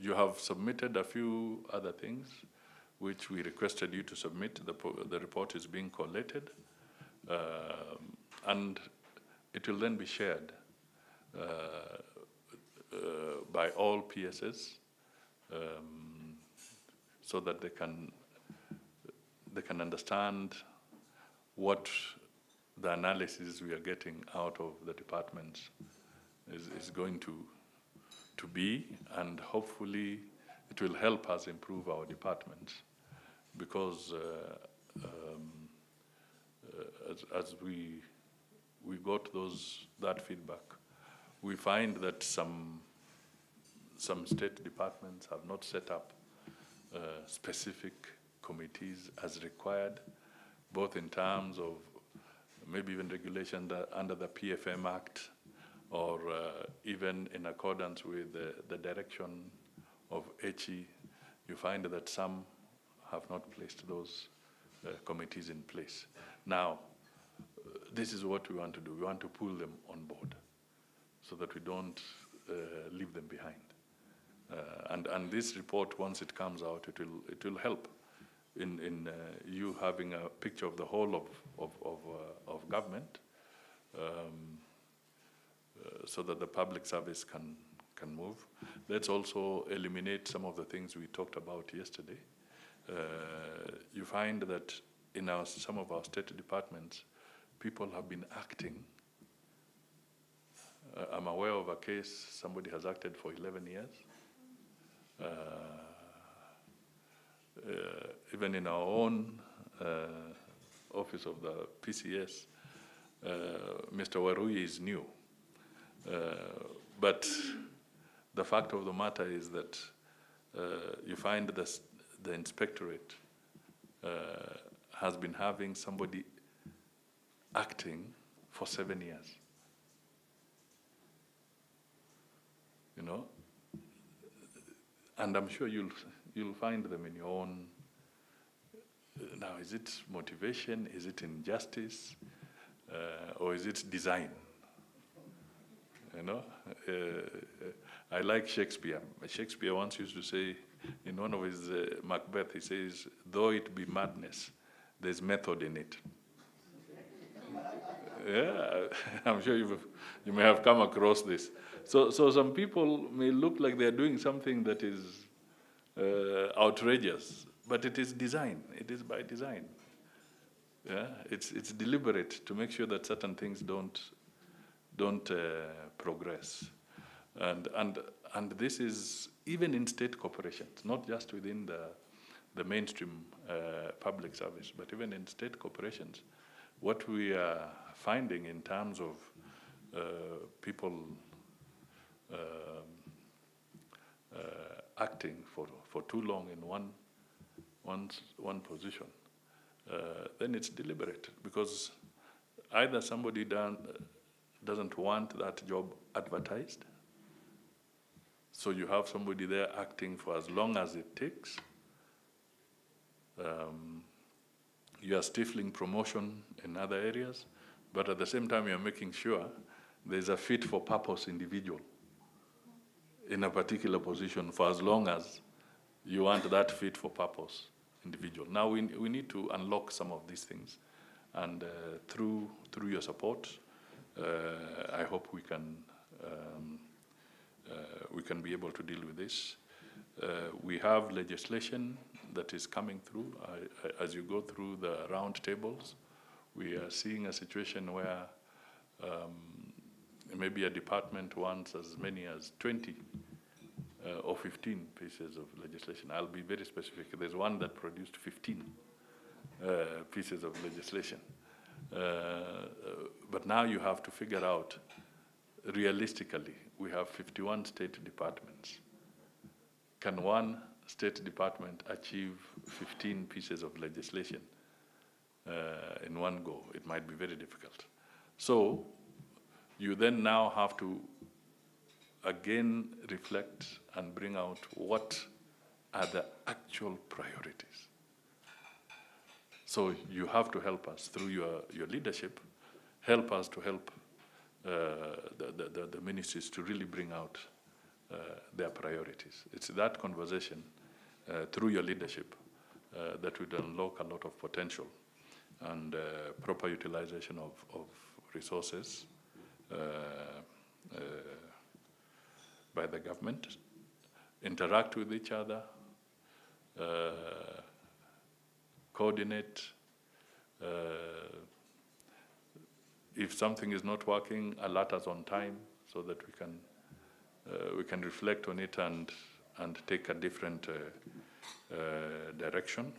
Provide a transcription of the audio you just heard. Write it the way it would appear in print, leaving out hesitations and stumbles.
You have submitted a few other things which we requested you to submit. The report is being collated, and it will then be shared by all PSS, so that they can understand what the analysis we are getting out of the departments is going to be, and hopefully it will help us improve our departments, because as we got that feedback, we find that some state departments have not set up specific committees as required, both in terms of maybe even regulation under the PFM Act, or even in accordance with the direction of HE. You find that some have not placed those committees in place. Now, this is what we want to do. We want to pull them on board so that we don't leave them behind. And this report, once it comes out, it will help in you having a picture of the whole of government, so that the public service can move. Let's also eliminate some of the things we talked about yesterday. You find that in some of our state departments, people have been acting. I'm aware of a case, somebody has acted for 11 years. Even in our own office of the PCS, Mr. Warui is new. But the fact of the matter is that you find the inspectorate has been having somebody acting for 7 years. You know, and I'm sure you'll find them in your own. Now, is it motivation? Is it injustice? Or is it design? You know, I like Shakespeare. Shakespeare once used to say, in one of his Macbeth, he says, "Though it be madness, there's method in it." Yeah, I'm sure you may have come across this. So some people may look like they're doing something that is outrageous, but it is design. It is by design. Yeah, it's deliberate to make sure that certain things don't progress, and this is even in state corporations, not just within the mainstream public service, but even in state corporations. What we are finding in terms of people acting for too long in one position, then it's deliberate, because either somebody doesn't want that job advertised, so you have somebody there acting for as long as it takes. You are stifling promotion in other areas, but at the same time you're making sure there's a fit for purpose individual in a particular position for as long as you want that fit for purpose individual. Now we need to unlock some of these things, and through your support, I hope we can be able to deal with this. We have legislation that is coming through. As you go through the round tables, we are seeing a situation where maybe a department wants as many as 20 or 15 pieces of legislation. I'll be very specific. There's one that produced 15 pieces of legislation. But now you have to figure out, realistically, we have 51 state departments. Can one state department achieve 15 pieces of legislation in one go? It might be very difficult. So you then now have to again reflect and bring out what are the actual priorities. So you have to help us through your leadership, help us to help the ministries to really bring out their priorities. It's that conversation through your leadership that would unlock a lot of potential and proper utilization of resources by the government, interact with each other, coordinate. If something is not working, alert us on time so that we can reflect on it and take a different direction.